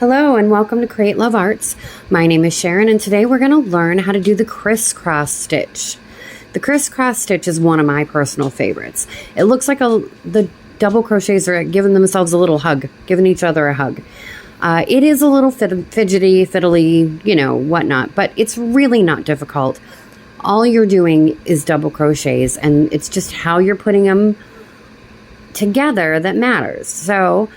Hello and welcome to Create Love Arts. My name is Sharon and today we're going to learn how to do the crisscross stitch. The crisscross stitch is one of my personal favorites. It looks like the double crochets are giving themselves a little hug, giving each other a hug. It is a little fidgety, fiddly, whatnot, but it's really not difficult. All you're doing is double crochets and it's just how you're putting them together that matters. So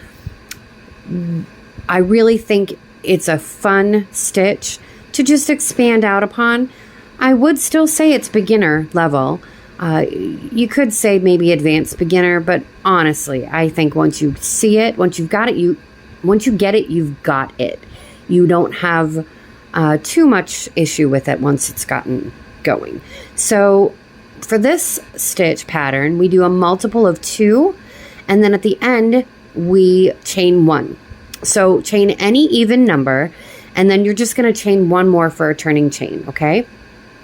I really think it's a fun stitch to just expand out upon. I would still say it's beginner level. You could say maybe advanced beginner, but honestly, I think once you see it, once you get it, you've got it. You don't have too much issue with it once it's gotten going. So for this stitch pattern, we do a multiple of 2, and then at the end, we chain 1. So chain any even number, and then you're just going to chain 1 more for a turning chain, okay?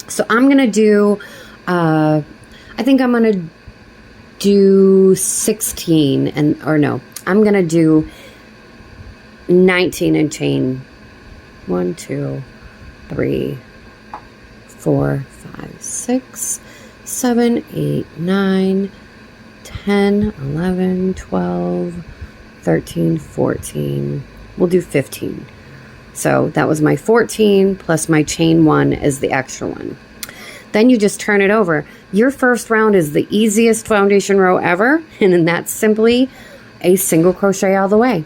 So I'm going to do, I think I'm going to do 16, I'm going to do 19 and chain 1, 2, 3, 4, 5, 6, 7, 8, 9, 10, 11, 12, 13, 14, we'll do 15. So that was my 14 plus my chain 1 is the extra one. Then you just turn it over. Your first round is the easiest foundation row ever, and then that's simply a single crochet all the way.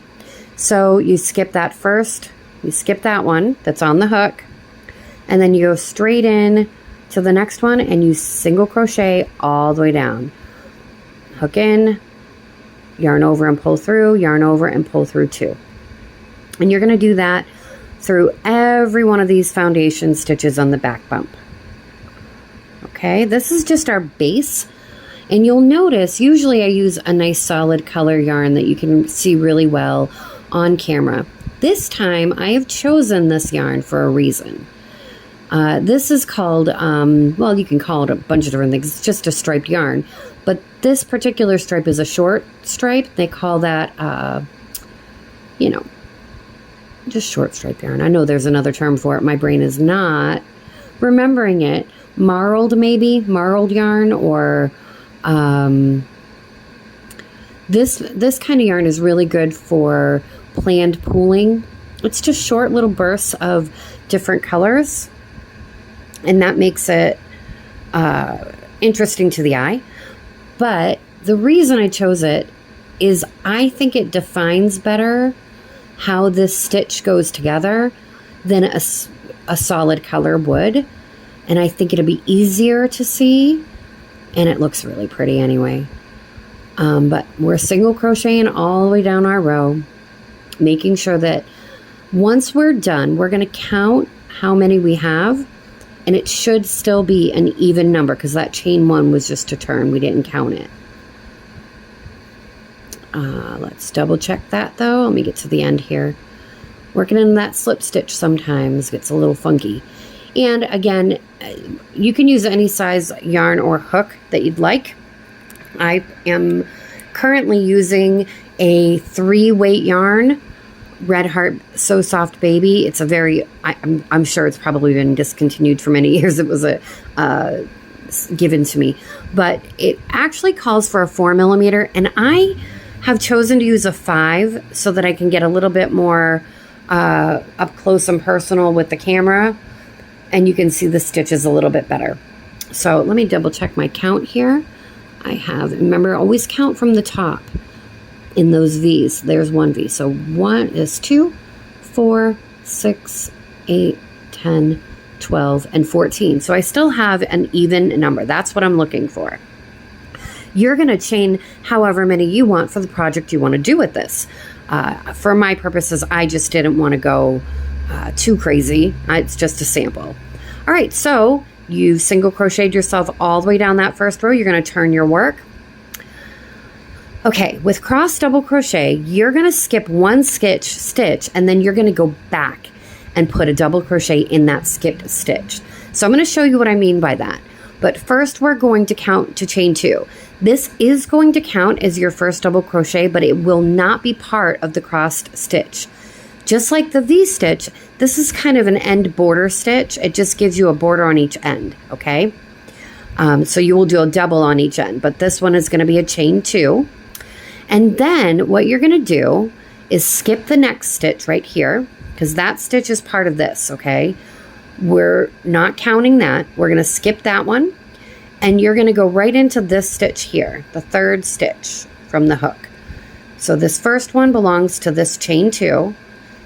So you skip that first, you skip that one that's on the hook, and then you go straight in to the next one and you single crochet all the way down. Hook in, yarn over and pull through, yarn over and pull through 2. And you're going to do that through every one of these foundation stitches on the back bump. Okay, this is just our base. And you'll notice, usually I use a nice solid color yarn that you can see really well on camera. This time I have chosen this yarn for a reason. This is called, well, you can call it a bunch of different things. It's just a striped yarn. But this particular stripe is a short stripe. They call that, just short stripe yarn. I know there's another term for it. My brain is not remembering it. Marled, maybe? Marled yarn, or this kind of yarn is really good for planned pooling. It's just short little bursts of different colors, and that makes it interesting to the eye. But the reason I chose it is I think it defines better how this stitch goes together than a solid color would. And I think it'll be easier to see, and it looks really pretty anyway. But we're single crocheting all the way down our row, making sure that once we're done, we're going to count how many we have. And it should still be an even number because that chain 1 was just a turn. We didn't count it. Let's double check that though. Let me get to the end here. Working in that slip stitch sometimes gets a little funky. And again, you can use any size yarn or hook that you'd like. I am currently using a 3-weight yarn. Red Heart So Soft Baby. It's a very, I'm sure it's probably been discontinued for many years. It was given to me, but it actually calls for a 4mm, and I have chosen to use a 5 so that I can get a little bit more up close and personal with the camera, and you can see the stitches a little bit better. So let me double check my count here. I have, remember, always count from the top. In those V's, there's 1 V. So 1 is 2, 4, 6, 8, 10, 12, and 14. So I still have an even number. That's what I'm looking for. You're going to chain however many you want for the project you want to do with this. For my purposes, I just didn't want to go too crazy. It's just a sample. All right, so you've single crocheted yourself all the way down that first row. You're going to turn your work. Okay, with cross double crochet, you're going to skip 1 stitch, and then you're going to go back and put a double crochet in that skipped stitch. So I'm going to show you what I mean by that. But first we're going to count to chain 2. This is going to count as your first double crochet, but it will not be part of the crossed stitch. Just like the V-stitch, this is kind of an end border stitch. It just gives you a border on each end, okay? So you will do a double on each end, but this one is going to be a chain 2. And then what you're going to do is skip the next stitch right here, because that stitch is part of this, okay? We're not counting that. We're going to skip that one, and you're going to go right into this stitch here, the 3rd stitch from the hook. So this first one belongs to this chain 2.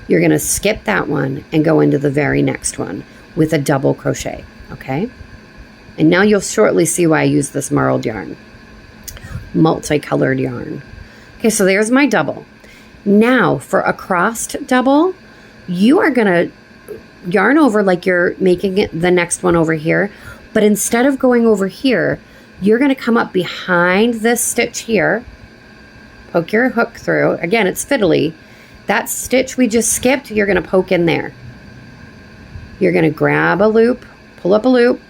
You're going to skip that one and go into the very next one with a double crochet, okay? And now you'll shortly see why I use this marled yarn, multicolored yarn. Okay, so there's my double. Now for a crossed double, you are going to yarn over like you're making it the next one over here, but instead of going over here, you're going to come up behind this stitch here, poke your hook through. Again, it's fiddly. That stitch we just skipped, you're going to poke in there. You're going to grab a loop, pull up a loop.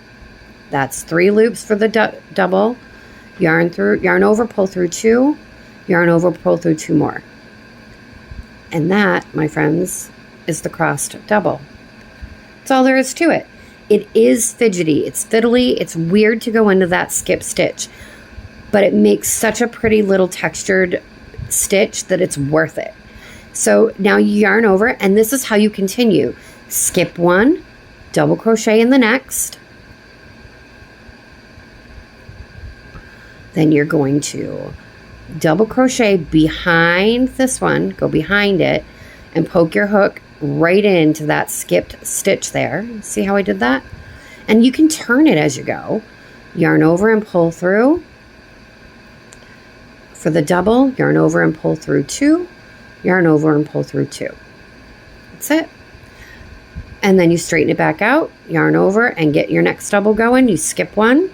That's 3 loops for the double. Yarn through, yarn over, pull through 2, yarn over, pull through 2 more. And that, my friends, is the crossed double. That's all there is to it. It is fidgety, it's fiddly, it's weird to go into that skip stitch, but it makes such a pretty little textured stitch that it's worth it. So now you yarn over, and this is how you continue. Skip 1, double crochet in the next. Then you're going to double crochet behind this one, go behind it, and poke your hook right into that skipped stitch there. See how I did that? And you can turn it as you go. Yarn over and pull through. For the double, yarn over and pull through 2, yarn over and pull through 2. That's it. And then you straighten it back out, yarn over and get your next double going. You skip 1,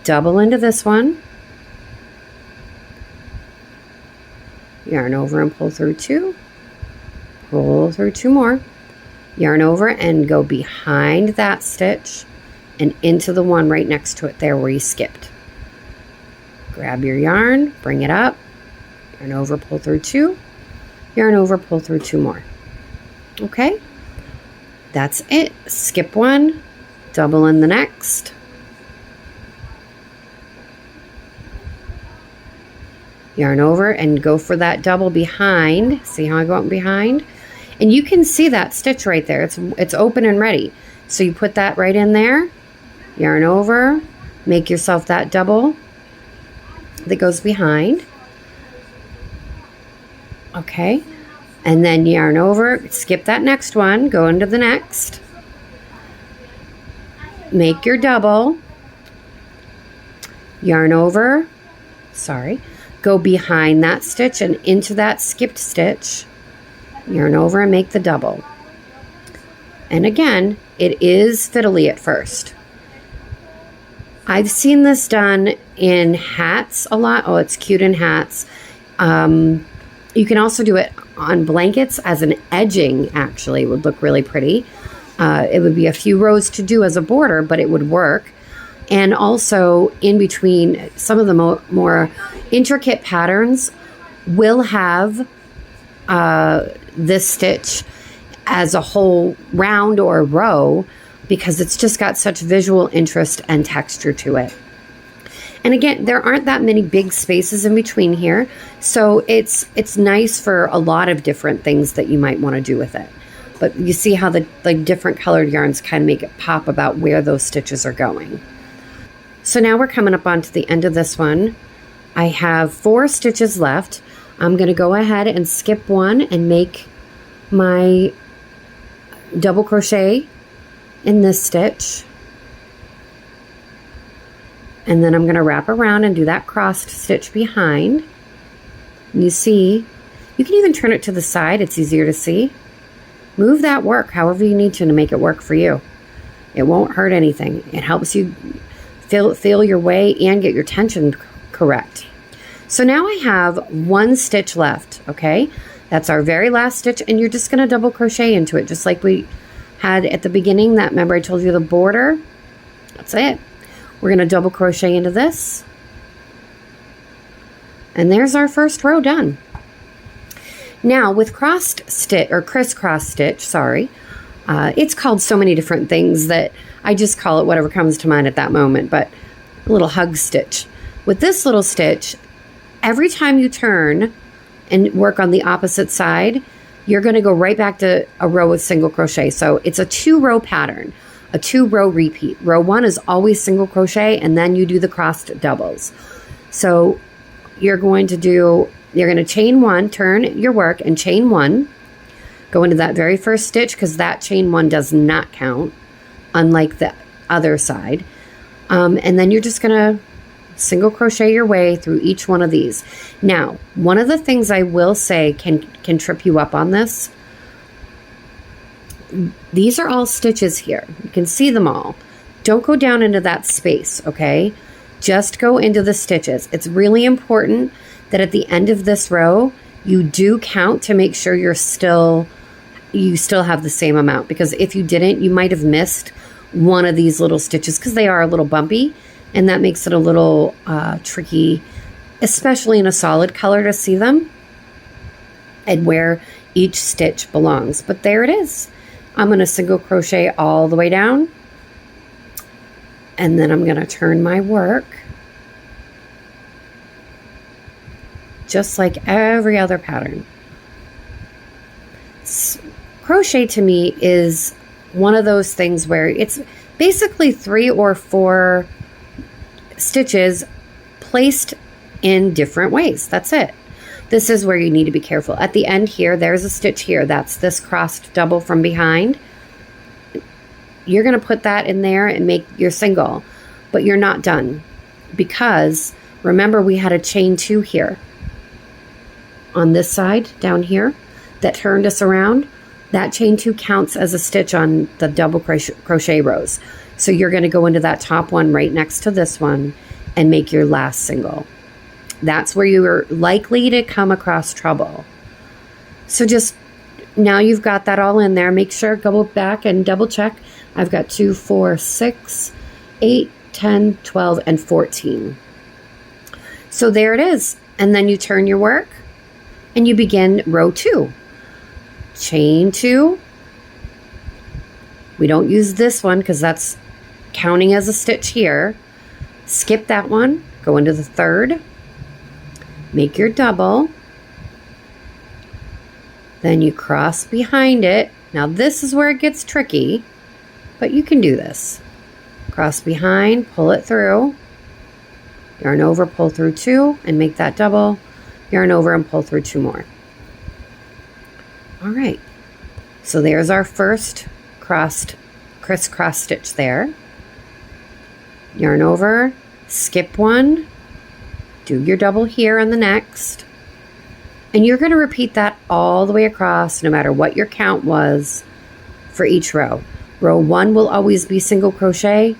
double into this one, yarn over and pull through 2, pull through 2 more, yarn over and go behind that stitch and into the one right next to it there where you skipped. Grab your yarn, bring it up, yarn over, pull through 2, yarn over, pull through 2 more. Okay, that's it. Skip 1, double in the next, yarn over and go for that double behind. See how I go out behind? And you can see that stitch right there. It's open and ready. So you put that right in there, yarn over, make yourself that double that goes behind. Okay, and then yarn over, skip that next one, go into the next, make your double, yarn over, go behind that stitch and into that skipped stitch, yarn over and make the double. And again, it is fiddly at first. I've seen this done in hats a lot. Oh, it's cute in hats. You can also do it on blankets as an edging, actually. It would look really pretty. It would be a few rows to do as a border, but it would work. And also in between, some of the more intricate patterns will have this stitch as a whole round or row, because it's just got such visual interest and texture to it. And again, there aren't that many big spaces in between here, so it's nice for a lot of different things that you might want to do with it. But you see how the different colored yarns kind of make it pop about where those stitches are going. So now we're coming up onto the end of this one. I have 4 stitches left. I'm going to go ahead and skip 1 and make my double crochet in this stitch. And then I'm going to wrap around and do that crossed stitch behind. And you see, you can even turn it to the side. It's easier to see. Move that work however you need to make it work for you. It won't hurt anything. It helps you feel your way and get your tension correct. So now I have 1 stitch left, okay? That's our very last stitch, and you're just going to double crochet into it, just like we had at the beginning. That, remember I told you the border? That's it. We're going to double crochet into this. And there's our first row done. Now with crossed stitch or crisscross stitch, sorry, it's called so many different things that I just call it whatever comes to mind at that moment, but a little hug stitch. With this little stitch, every time you turn and work on the opposite side, you're going to go right back to a row of single crochet. So it's a 2-row pattern, a 2-row repeat. Row 1 is always single crochet, and then you do the crossed doubles. So you're going to chain 1, turn your work and chain 1, go into that very first stitch because that chain 1 does not count, unlike the other side. And then you're just going to single crochet your way through each one of these. Now, one of the things I will say can trip you up on this, these are all stitches here. You can see them all. Don't go down into that space, okay? Just go into the stitches. It's really important that at the end of this row, you do count to make sure you still have the same amount, because if you didn't, you might have missed one of these little stitches because they are a little bumpy, and that makes it a little tricky, especially in a solid color, to see them and where each stitch belongs. But there it is. I'm going to single crochet all the way down, and then I'm going to turn my work just like every other pattern. Crochet to me is one of those things where it's basically 3 or 4 stitches placed in different ways. That's it. This is where you need to be careful. At the end here, there's a stitch here. That's this crossed double from behind. You're going to put that in there and make your single, but you're not done, because remember we had a chain 2 here on this side down here that turned us around. That chain 2 counts as a stitch on the double crochet rows. So you're going to go into that top one right next to this one and make your last single. That's where you are likely to come across trouble. So just now you've got that all in there. Make sure, go back and double check. I've got 2, 4, 6, 8, 10, 12, and 14. So there it is. And then you turn your work and you begin row 2. Chain 2. We don't use this one because that's counting as a stitch here. Skip that one, go into the 3rd, make your double, then you cross behind it. Now this is where it gets tricky, but you can do this. Cross behind, pull it through, yarn over, pull through 2, and make that double, yarn over and pull through 2 more. All right, so there's our first crisscross stitch there. Yarn over, skip 1, do your double here on the next, and you're going to repeat that all the way across, no matter what your count was for each row. Row 1 will always be single crochet.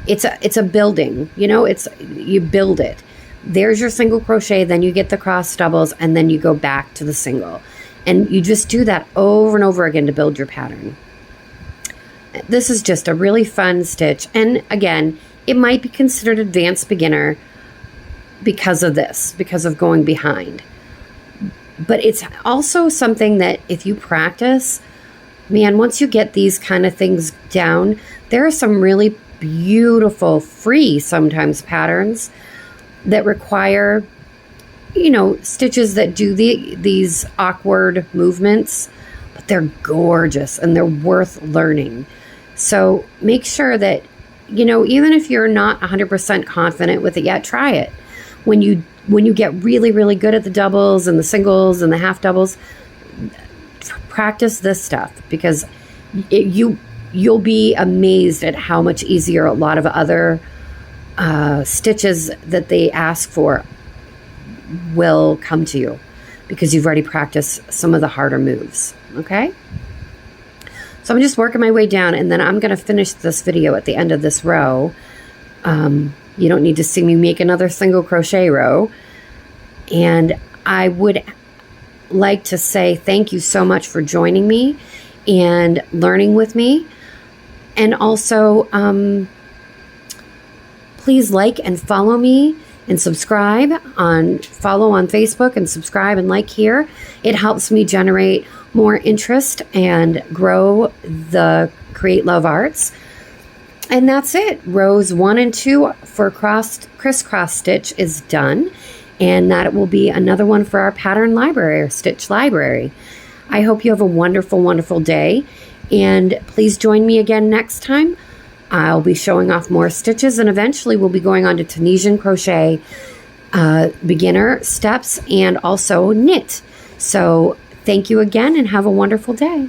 It's a building, you know, you build it. There's your single crochet, then you get the cross doubles, and then you go back to the single. And you just do that over and over again to build your pattern. This is just a really fun stitch. And again, it might be considered advanced beginner because of this, because of going behind. But it's also something that if you practice, man, once you get these kind of things down, there are some really beautiful, free sometimes patterns that require, you know, stitches that do these awkward movements, but they're gorgeous and they're worth learning. So make sure that, you know, even if you're not 100% confident with it yet, try it. When you get really, really good at the doubles and the singles and the half doubles, practice this stuff, because you'll be amazed at how much easier a lot of other stitches that they ask for will come to you, because you've already practiced some of the harder moves. Okay, so I'm just working my way down, and then I'm going to finish this video at the end of this row. You don't need to see me make another single crochet row. And I would like to say thank you so much for joining me and learning with me. And also, please like and follow me and subscribe follow on Facebook and subscribe and like here. It helps me generate more interest and grow the Create Love Arts. And that's it. Rows 1 and 2 for Criss Cross Stitch is done. And that will be another one for our pattern library or stitch library. I hope you have a wonderful, wonderful day. And please join me again next time. I'll be showing off more stitches, and eventually we'll be going on to Tunisian crochet, beginner steps, and also knit. So thank you again and have a wonderful day.